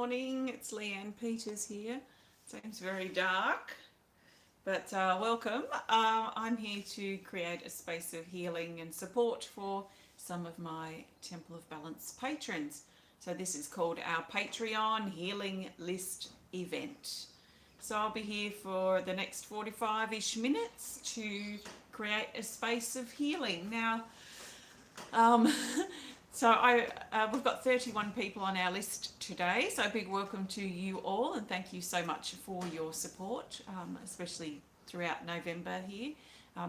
morning. It's Leanne Peters here. Seems very dark, but welcome. I'm here to create a space of healing and support for some of my Temple of Balance patrons. So this is called our Patreon Healing List event. So I'll be here for the next 45-ish minutes to create a space of healing. Now, we've got 31 people on our list today, so a big welcome to you all, and thank you so much for your support, especially throughout November here.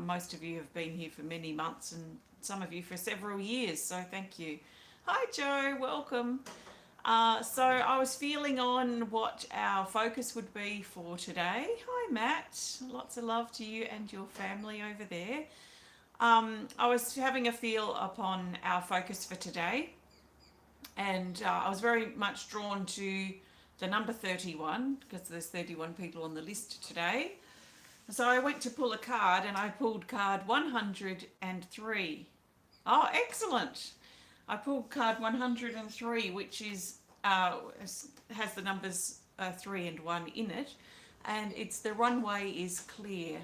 Most of you have been here for many months, and some of you for several years, so thank you. Hi Joe, welcome. So I was feeling on what our focus would be for today. Hi Matt, lots of love to you and your family over there. I was having a feel upon our focus for today, and I was very much drawn to the number 31 because there's 31 people on the list today. So I went to pull a card and I pulled card 103. Oh, excellent! I pulled card 103, which is has the numbers 3 and 1 in it, and it's the runway is clear.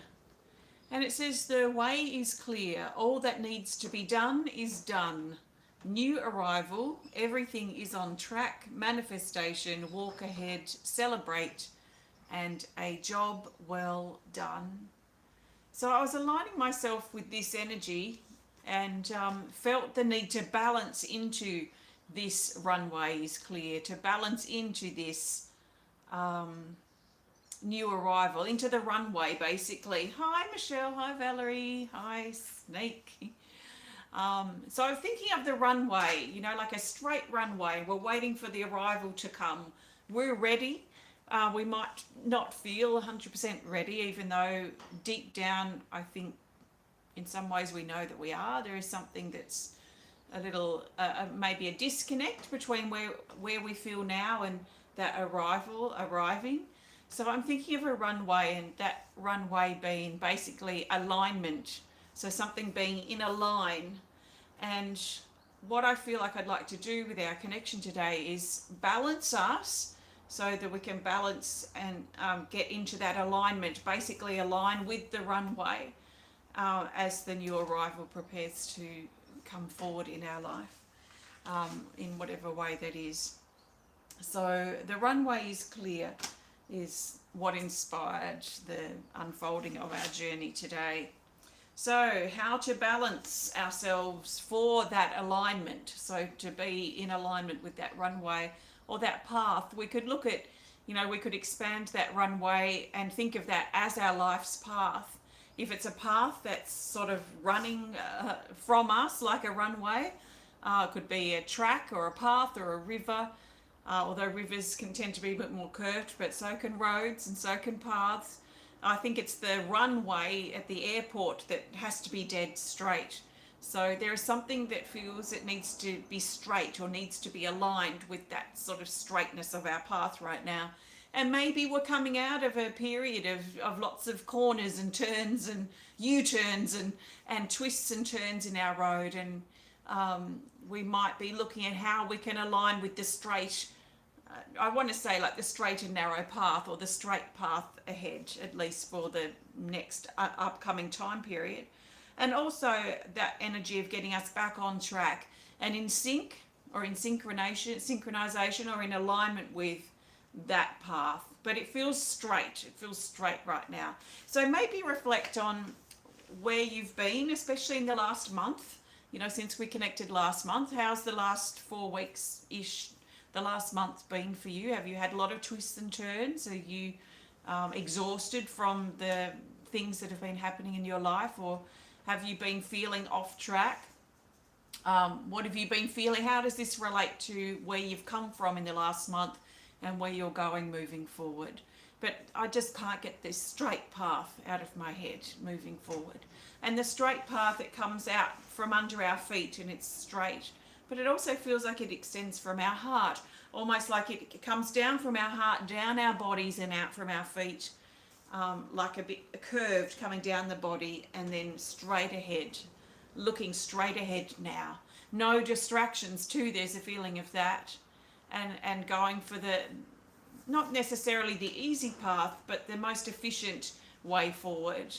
And it says the way is clear, all that needs to be done is done. New arrival, everything is on track, manifestation, walk ahead, celebrate, and a job well done. So I was aligning myself with this energy and felt the need to balance into this runway is clear, to balance into this new arrival, into the runway basically. Hi Michelle, hi Valerie, hi Snake. So I'm thinking of the runway, you know, like a straight runway. We're waiting for the arrival to come. We're ready. We might not feel 100% ready, even though deep down I think in some ways we know that we are. There is something that's a little, maybe a disconnect between where we feel now and that arriving. So I'm thinking of a runway, and that runway being basically alignment. So something being in a line. And what I feel like I'd like to do with our connection today is balance us so that we can balance and get into that alignment, basically align with the runway as the new arrival prepares to come forward in our life, in whatever way that is. So the runway is clear is what inspired the unfolding of our journey today. So how to balance ourselves for that alignment, so to be in alignment with that runway or that path. We could look at, you know, we could expand that runway and think of that as our life's path. If it's a path that's sort of running from us like a runway, it could be a track or a path or a river. Although rivers can tend to be a bit more curved, but so can roads and so can paths. I think it's the runway at the airport that has to be dead straight. So there is something that feels it needs to be straight or needs to be aligned with that sort of straightness of our path right now. And maybe we're coming out of a period of lots of corners and turns and U-turns and twists and turns in our road. And we might be looking at how we can align with the straight, I want to say like the straight and narrow path, or the straight path ahead, at least for the next upcoming time period. And also that energy of getting us back on track and in sync, or in synchronization or in alignment with that path. But it feels straight. It feels straight right now. So maybe reflect on where you've been, especially in the last month. You know, since we connected last month, how's the last 4 weeks-ish, the last month been for you? Have you had a lot of twists and turns? Are you exhausted from the things that have been happening in your life? Or have you been feeling off track? What have you been feeling? How does this relate to where you've come from in the last month and where you're going moving forward? But I just can't get this straight path out of my head moving forward. And the straight path, it comes out from under our feet and it's straight. But it also feels like it extends from our heart, almost like it comes down from our heart, down our bodies and out from our feet, like a bit curved coming down the body and then straight ahead, looking straight ahead now. No distractions too, there's a feeling of that. and going for the, not necessarily the easy path, but the most efficient way forward.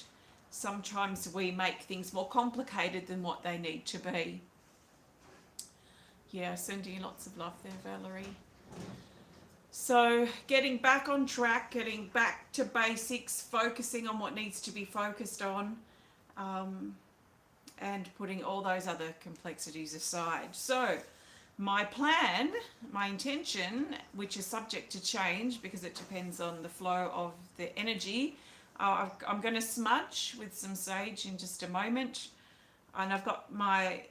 Sometimes we make things more complicated than what they need to be. Yeah, sending you lots of love there, Valerie. So getting back on track, getting back to basics, focusing on what needs to be focused on, and putting all those other complexities aside. So my plan, my intention, which is subject to change because it depends on the flow of the energy, I'm going to smudge with some sage in just a moment. And I've got my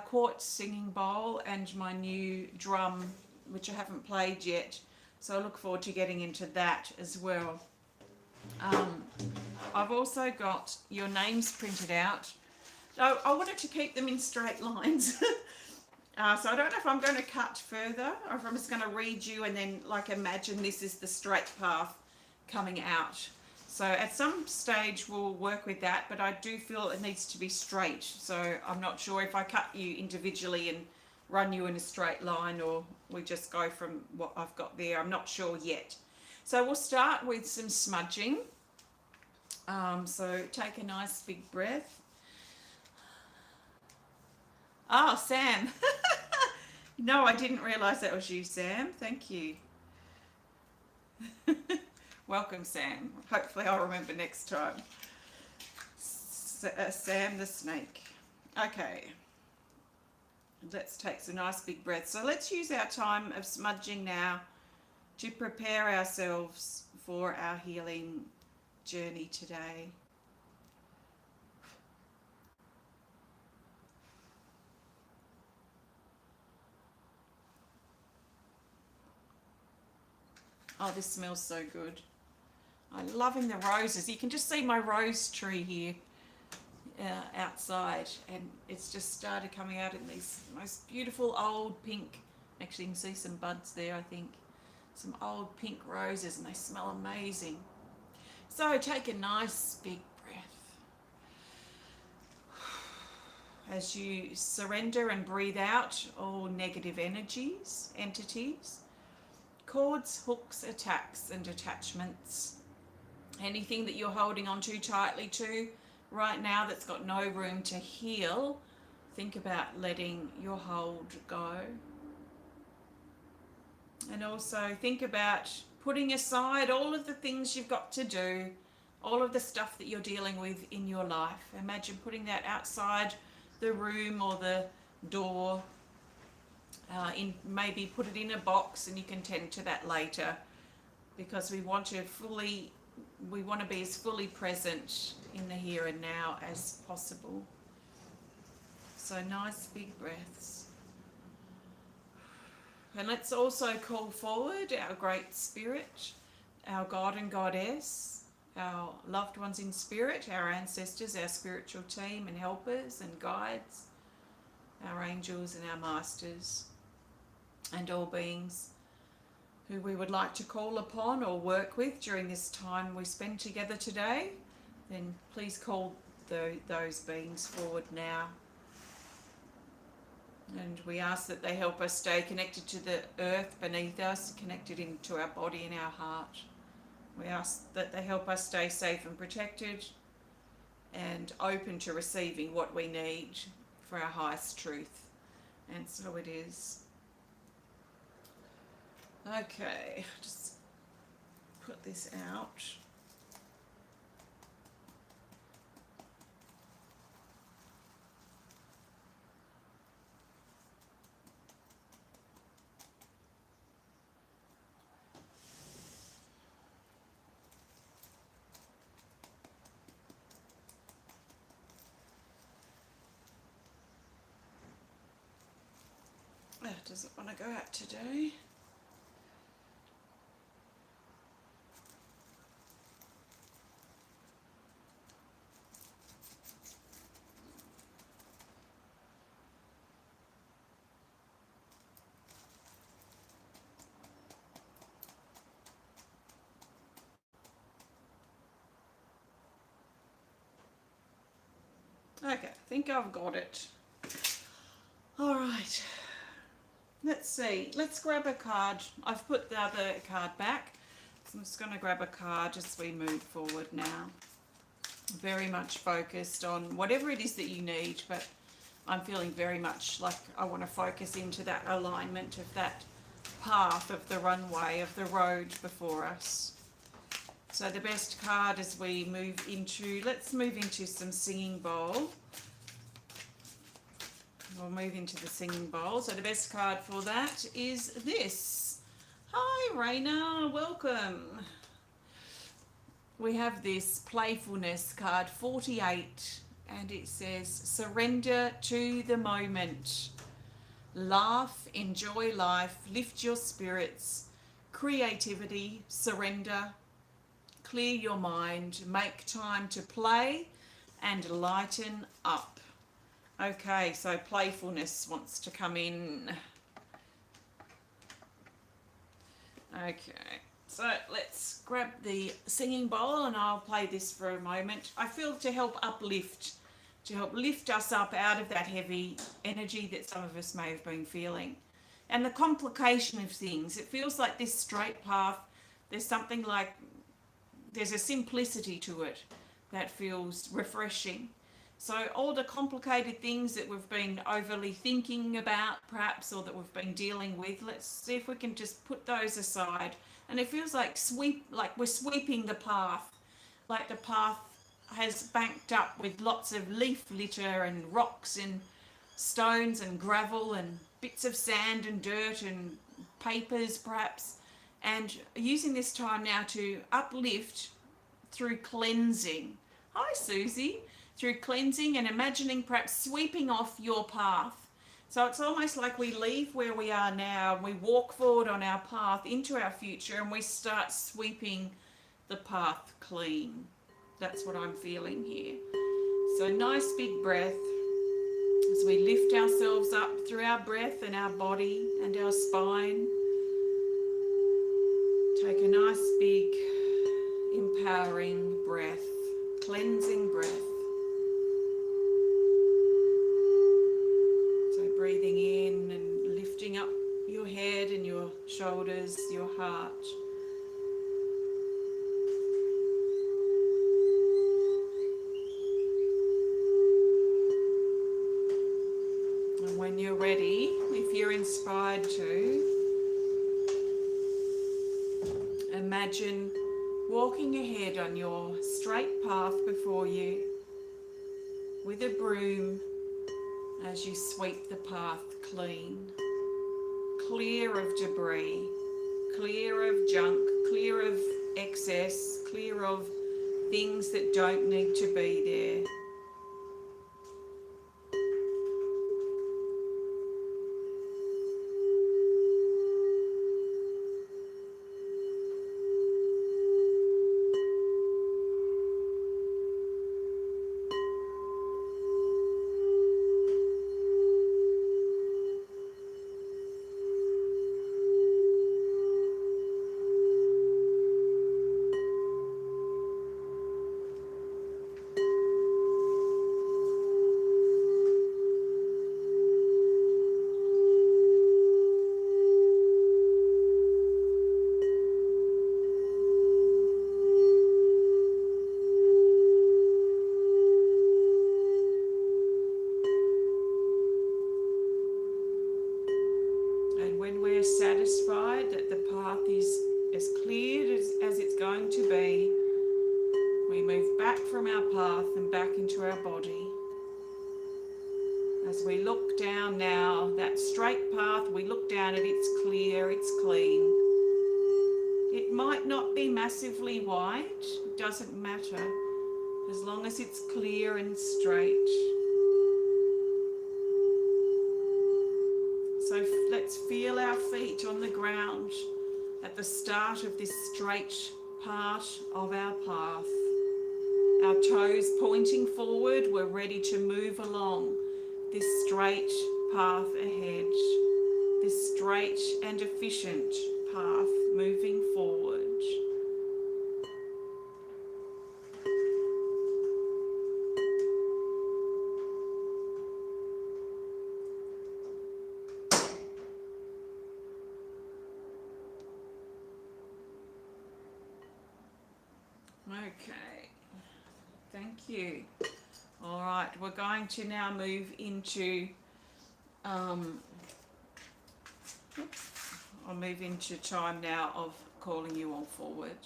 quartz singing bowl and my new drum, which I haven't played yet. So I look forward to getting into that as well. I've also got your names printed out. I wanted to keep them in straight lines. So I don't know if I'm going to cut further or if I'm just going to read you and then like imagine this is the straight path coming out. So at some stage we'll work with that, but I do feel it needs to be straight. So I'm not sure if I cut you individually and run you in a straight line or we just go from what I've got there. I'm not sure yet. So we'll start with some smudging. So take a nice big breath. Oh, Sam. No, I didn't realise that was you, Sam. Thank you. Welcome, Sam. Hopefully I'll remember next time. Sam the snake. Okay. Let's take some nice big breaths. So let's use our time of smudging now to prepare ourselves for our healing journey today. Oh, this smells so good. I'm loving the roses. You can just see my rose tree here outside, and it's just started coming out in these most beautiful old pink, actually you can see some buds there, I think, some old pink roses, and they smell amazing. So take a nice big breath as you surrender and breathe out all negative energies, entities, cords, hooks, attacks and attachments. Anything that you're holding on too tightly to right now that's got no room to heal, think about letting your hold go. And also think about putting aside all of the things you've got to do, all of the stuff that you're dealing with in your life. Imagine putting that outside the room or the door. Maybe put it in a box and you can tend to that later, because we want to be as fully present in the here and now as possible. So nice big breaths. And let's also call forward our great spirit, our God and Goddess, our loved ones in spirit, our ancestors, our spiritual team and helpers and guides, our angels and our masters, and all beings who we would like to call upon or work with during this time we spend together today. Then please call those beings forward now. And we ask that they help us stay connected to the earth beneath us, connected into our body and our heart. We ask that they help us stay safe and protected and open to receiving what we need for our highest truth. And so it is. Okay, just put this out. Does it want to go out today? Okay, I think I've got it. All right. Let's see. Let's grab a card. I've put the other card back. So I'm just going to grab a card as we move forward now. Very much focused on whatever it is that you need, but I'm feeling very much like I want to focus into that alignment of that path of the runway, of the road before us. So the best card as we move into, let's move into some singing bowl. We'll move into the singing bowl. So the best card for that is this. Hi Rayna, welcome. We have this playfulness card 48 and it says surrender to the moment. Laugh, enjoy life, lift your spirits, creativity, surrender, clear your mind, make time to play and lighten up. Okay, so playfulness wants to come in. Okay, so let's grab the singing bowl and I'll play this for a moment. I feel to help uplift, to help lift us up out of that heavy energy that some of us may have been feeling. And the complication of things, it feels like this straight path, there's something like, there's a simplicity to it that feels refreshing. So all the complicated things that we've been overly thinking about perhaps, or that we've been dealing with, let's see if we can just put those aside. And it feels like we're sweeping the path, like the path has banked up with lots of leaf litter and rocks and stones and gravel and bits of sand and dirt and papers perhaps, and using this time now to uplift through cleansing. Hi Susie. Through cleansing and imagining perhaps sweeping off your path. So it's almost like we leave where we are now and we walk forward on our path into our future and we start sweeping the path clean. That's what I'm feeling here. So nice big breath as we lift ourselves up through our breath and our body and our spine. Take a nice big empowering breath, cleansing breath. Breathing in and lifting up your head and your shoulders, your heart. And when you're ready, if you're inspired to, imagine walking ahead on your straight path before you with a broom as you sweep the path clean, clear of debris, clear of junk, clear of excess, clear of things that don't need to be there. Satisfied that the path is as cleared as it's going to be, we move back from our path and back into our body. As we look down now, that straight path, we look down and it's clear, it's clean. It might not be massively wide, it doesn't matter, as long as it's clear and straight. So let's feel our feet on the ground at the start of this straight part of our path. Our toes pointing forward, we're ready to move along this straight path ahead, this straight and efficient path moving forward. Okay, thank you. All right, we're going to now move into, I'll move into time now of calling you all forward.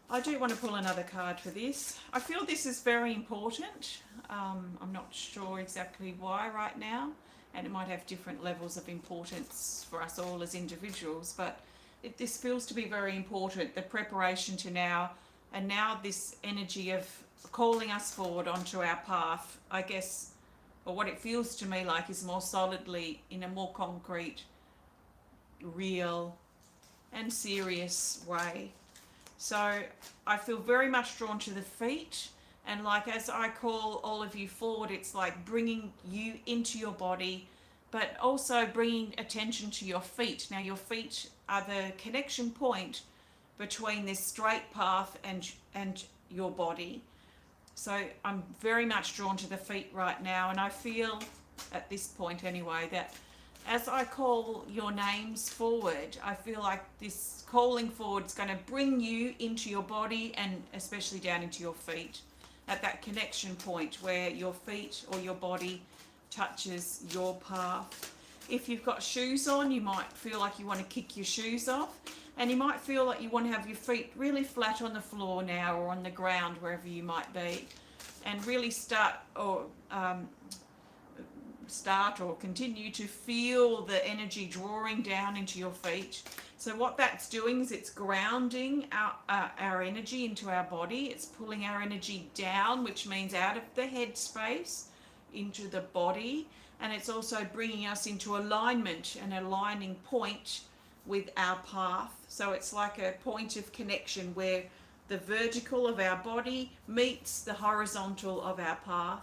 I do want to pull another card for this. I feel this is very important. I'm not sure exactly why right now, and it might have different levels of importance for us all as individuals, but this feels to be very important, the preparation to now, and now this energy of calling us forward onto our path, I guess, or what it feels to me like is more solidly, in a more concrete, real and serious way. So I feel very much drawn to the feet, and like as I call all of you forward, it's like bringing you into your body, but also bringing attention to your feet. Now your feet are the connection point between this straight path and your body. So I'm very much drawn to the feet right now, and I feel at this point anyway that as I call your names forward, I feel like this calling forward is going to bring you into your body and especially down into your feet at that connection point where your feet or your body touches your path. If you've got shoes on, you might feel like you want to kick your shoes off, and you might feel like you want to have your feet really flat on the floor now or on the ground, wherever you might be, and really start or continue to feel the energy drawing down into your feet. So what that's doing is it's grounding our energy into our body. It's pulling our energy down, which means out of the head space into the body, and it's also bringing us into alignment, an aligning point with our path. So it's like a point of connection where the vertical of our body meets the horizontal of our path.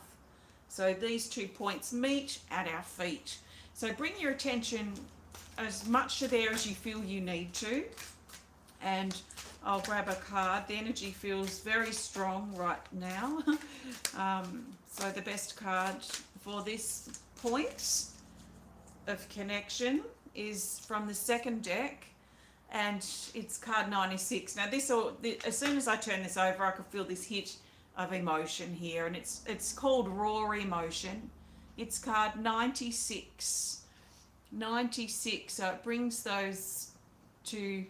So these two points meet at our feet. So bring your attention as much to there as you feel you need to. And I'll grab a card. The energy feels very strong right now. So the best card for this point of connection is from the second deck, and it's card 96. Now as soon as I turn this over, I can feel this hit of emotion here, and it's called raw emotion. It's card 96. 96. So it brings those two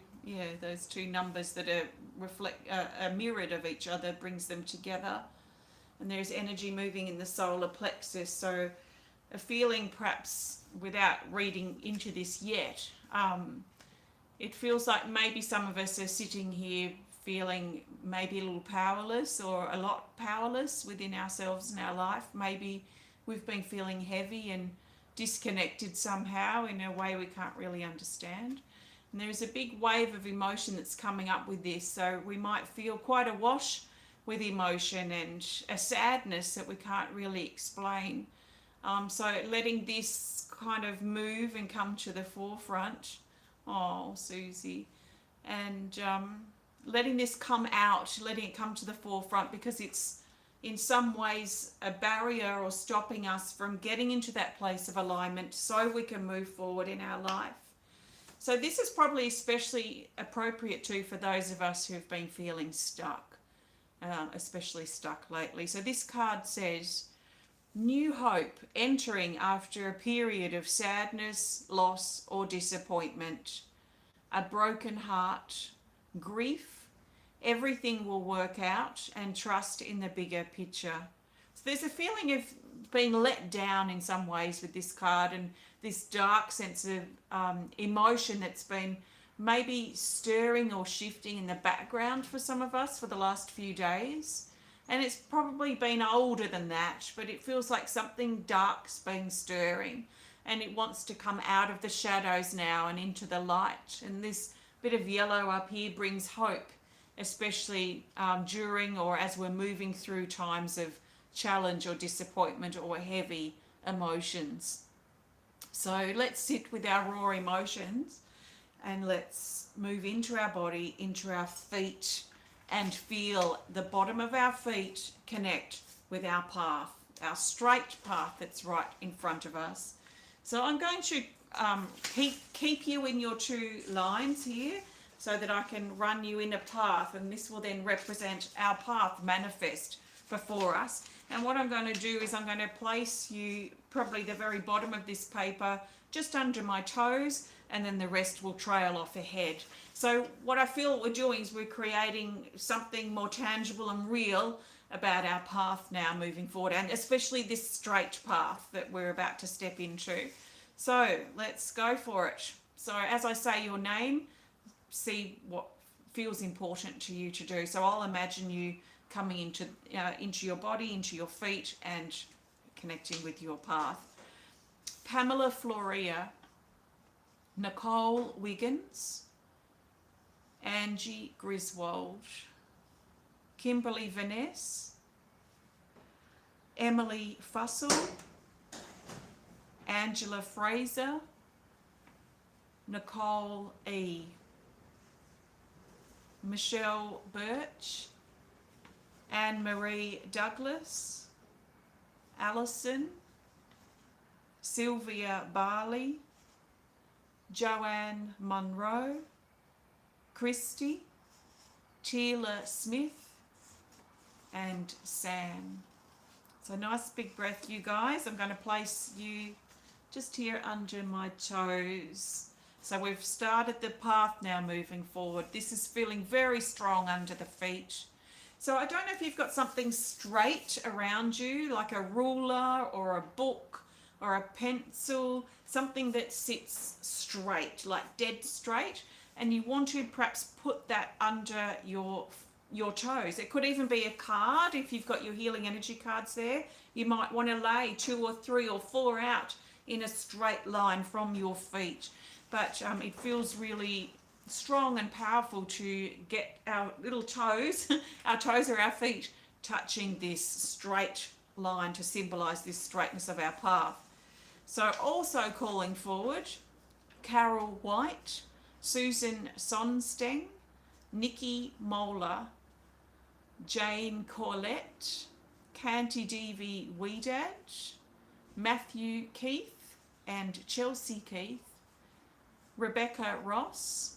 numbers that are mirrored of each other, brings them together, and there's energy moving in the solar plexus. So a feeling, perhaps without reading into this yet, it feels like maybe some of us are sitting here feeling maybe a little powerless or a lot powerless within ourselves in our life. Maybe we've been feeling heavy and disconnected somehow in a way we can't really understand. And there's a big wave of emotion that's coming up with this. So we might feel quite awash with emotion and a sadness that we can't really explain. So letting this kind of move and come to the forefront. Oh, Susie. And letting this come out, letting it come to the forefront, because it's in some ways a barrier or stopping us from getting into that place of alignment so we can move forward in our life. So this is probably especially appropriate too for those of us who have been feeling stuck, especially stuck lately. So this card says, new hope entering after a period of sadness, loss or disappointment, a broken heart, grief, everything will work out, and trust in the bigger picture. So there's a feeling of being let down in some ways with this card, and this dark sense of emotion that's been maybe stirring or shifting in the background for some of us for the last few days. And it's probably been older than that, but it feels like something dark's been stirring, and it wants to come out of the shadows now and into the light. And this bit of yellow up here brings hope, especially during or as we're moving through times of challenge or disappointment or heavy emotions. So let's sit with our raw emotions, and let's move into our body, into our feet, and feel the bottom of our feet connect with our path, our straight path that's right in front of us. So I'm going to keep you in your two lines here. so that I can run you in a path, and this will then represent our path manifest before us. And what I'm going to do is I'm going to place you probably the very bottom of this paper, just under my toes, and then the rest will trail off ahead. So what I feel we're doing is we're creating something more tangible and real about our path now moving forward, and especially this straight path that we're about to step into. So let's go for it. So as I say your name, see what feels important to you to do. So I'll imagine you coming into your body, into your feet, and connecting with your path. Pamela Florea, Nicole Wiggins, Angie Griswold, Kimberly Veness, Emily Fussell, Angela Fraser, Nicole E, Michele Burch, Anne-Marie Douglas, Allison, Sylvia Barley, Joanne Monroe, Christi, Teala Smith, and Sam. So nice big breath, you guys. I'm going to place you just here under my toes. So we've started the path now moving forward. This is feeling very strong under the feet. So I don't know if you've got something straight around you, like a ruler or a book or a pencil, something that sits straight, like dead straight, and you want to perhaps put that under your toes. It could even be a card. If you've got your healing energy cards there, you might want to lay 2 or 3 or 4 out in a straight line from your feet. But it feels really strong and powerful to get our little toes, our toes or our feet, touching this straight line to symbolize this straightness of our path. So also calling forward, Carol White, Susan Sonsteng, Nicki Mohler, Jane Corlett, Kanti Devi Wedad, Matthew Keith and Chelsea Keith, Rebecca Ross,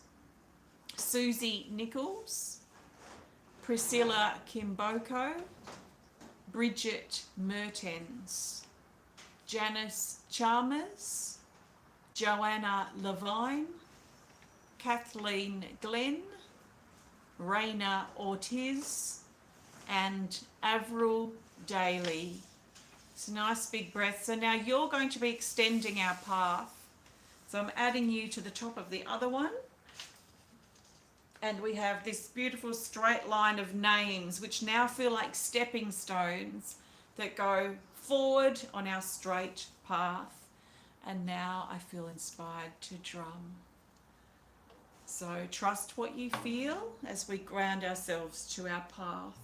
Suzie Nicholls, Priscilla Kimboko, Bridget Mehrtens, Janice Chalmers, Joanna Levine, Kathleen Glen, Rayna Ortiz, and Avril Daly. It's a nice big breath. So now you're going to be extending our path. So I'm adding you to the top of the other one. And we have this beautiful straight line of names, which now feel like stepping stones that go forward on our straight path. And now I feel inspired to drum. So trust what you feel as we ground ourselves to our path.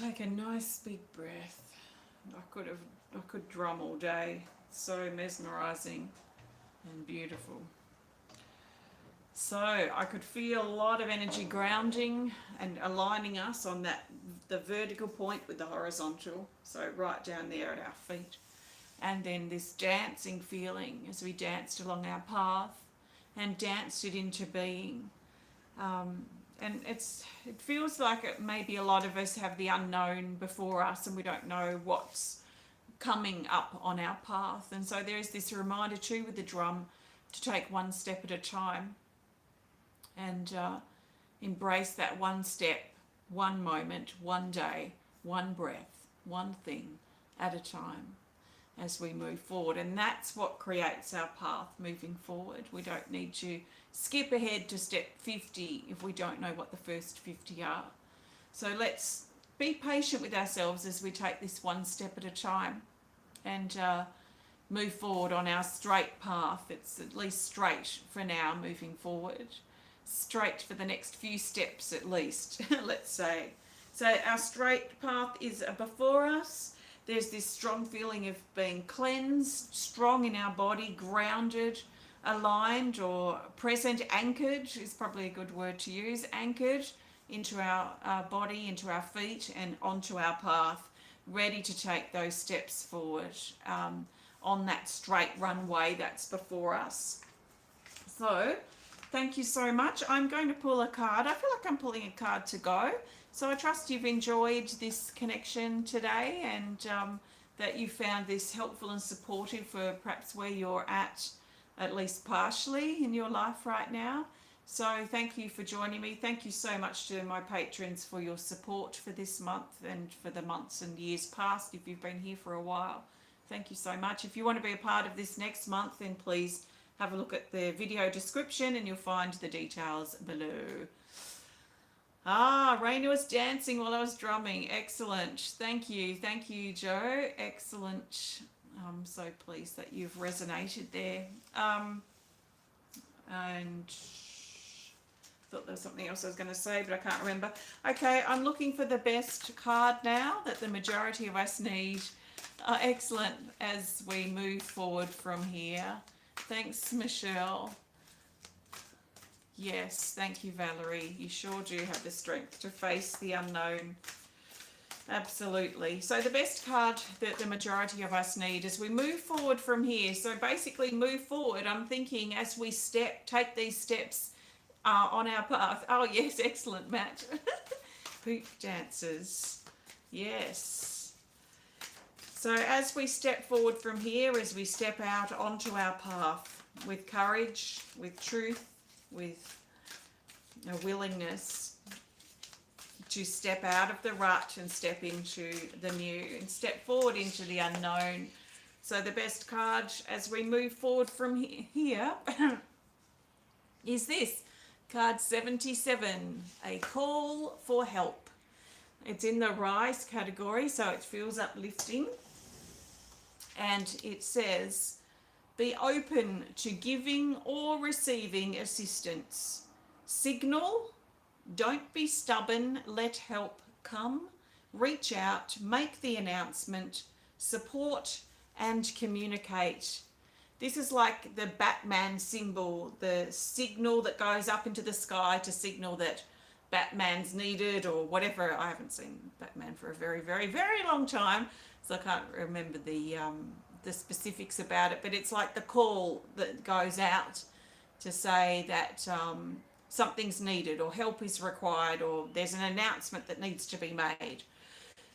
Take a nice big breath. I could drum all day. So mesmerizing and beautiful. So I could feel a lot of energy grounding and aligning us on the vertical point with the horizontal. So right down there at our feet. And then this dancing feeling as we danced along our path and danced it into being. And it feels like maybe a lot of us have the unknown before us and we don't know what's coming up on our path. And so there is this reminder too with the drum to take one step at a time and embrace that one step, one moment, one day, one breath, one thing at a time as we move forward. And that's what creates our path moving forward. We don't need to skip ahead to step 50 if we don't know what the first 50 are. So let's be patient with ourselves as we take this one step at a time and move forward on our straight path. It's at least straight for now moving forward. Straight for the next few steps at least, let's say. So our straight path is before us. There's this strong feeling of being cleansed, strong in our body, grounded, aligned or present, anchored is probably a good word to use, anchored into our body, into our feet and onto our path, ready to take those steps forward on that straight runway that's before us. So thank you so much. I'm going to pull a card. I feel like I'm pulling a card to go. So I trust you've enjoyed this connection today and that you found this helpful and supportive for perhaps where you're at least partially in your life right now. So thank you for joining me. Thank you so much to my patrons for your support for this month and for the months and years past if you've been here for a while. Thank you so much. If you want to be a part of this next month, then please have a look at the video description and you'll find the details below. Rayna was dancing while I was drumming. Excellent. Thank you. Thank you, Joe. Excellent. I'm so pleased that you've resonated there. And thought there was something else I was going to say, but I can't remember. Okay, I'm looking for the best card now that the majority of us need. Excellent as we move forward from here. Thanks, Michelle. Yes, thank you, Valerie. You sure do have the strength to face the unknown. Absolutely. So the best card that the majority of us need as we move forward from here. So basically move forward. I'm thinking as we take these steps on our path. Oh, yes, excellent, Matt. Hoop dancers. Yes. So as we step forward from here, as we step out onto our path with courage, with truth, with a willingness to step out of the rut and step into the new and step forward into the unknown. So the best card as we move forward from here is this, card 77, a call for help. It's in the rise category, so it feels uplifting. And it says, be open to giving or receiving assistance. Signal, don't be stubborn, let help come. Reach out, make the announcement, support and communicate. This is like the Batman symbol, the signal that goes up into the sky to signal that Batman's needed or whatever. I haven't seen Batman for a very, very, very long time, so I can't remember the specifics about it, but it's like the call that goes out to say that something's needed or help is required or there's an announcement that needs to be made.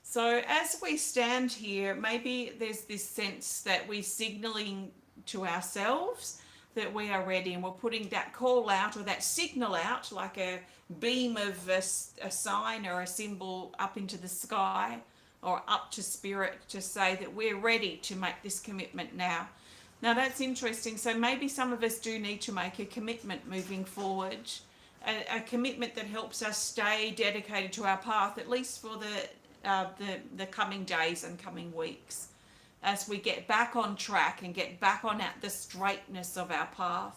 So as we stand here, maybe there's this sense that we're signaling to ourselves that we are ready and we're putting that call out or that signal out like a beam of a sign or a symbol up into the sky or up to spirit to say that we're ready to make this commitment now. Now that's interesting. So maybe some of us do need to make a commitment moving forward, a commitment that helps us stay dedicated to our path, at least for the coming days and coming weeks, as we get back on track and get back on the straightness of our path.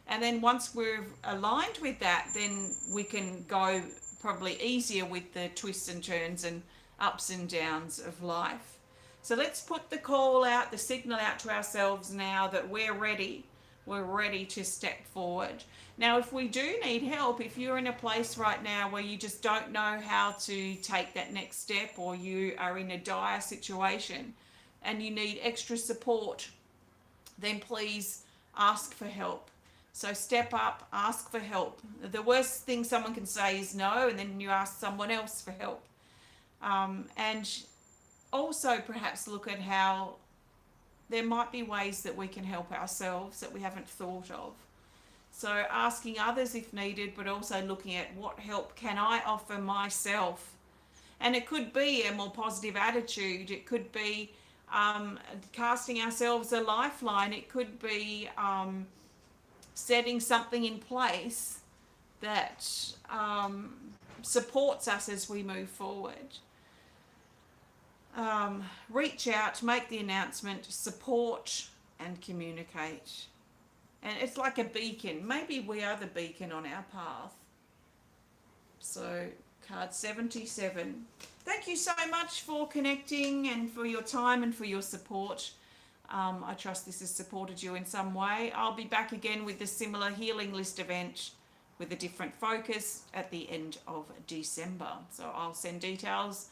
And then once we're aligned with that, then we can go probably easier with the twists and turns and ups and downs of life. So let's put the call out, the signal out to ourselves now that we're ready. We're ready to step forward. Now, if we do need help, if you're in a place right now where you just don't know how to take that next step, or you are in a dire situation and you need extra support, then please ask for help. So step up, ask for help. The worst thing someone can say is no, and then you ask someone else for help. And also perhaps look at how there might be ways that we can help ourselves that we haven't thought of. So asking others if needed, but also looking at what help can I offer myself. And it could be a more positive attitude. It could be casting ourselves a lifeline. It could be setting something in place that supports us as we move forward. Reach out, make the announcement, support and communicate. And it's like a beacon. Maybe we are the beacon on our path. So card 77. Thank you so much for connecting and for your time and for your support. I trust this has supported you in some way. I'll be back again with a similar healing list event with a different focus at the end of December. So I'll send details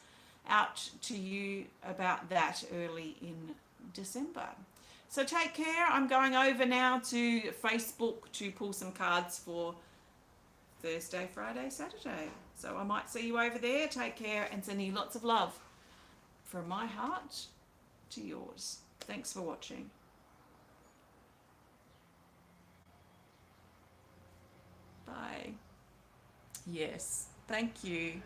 out to you about that early in December. So take care. I'm going over now to Facebook to pull some cards for Thursday, Friday, Saturday. So I might see you over there. Take care and sending you lots of love from my heart to yours. Thanks for watching. Bye. Yes, thank you.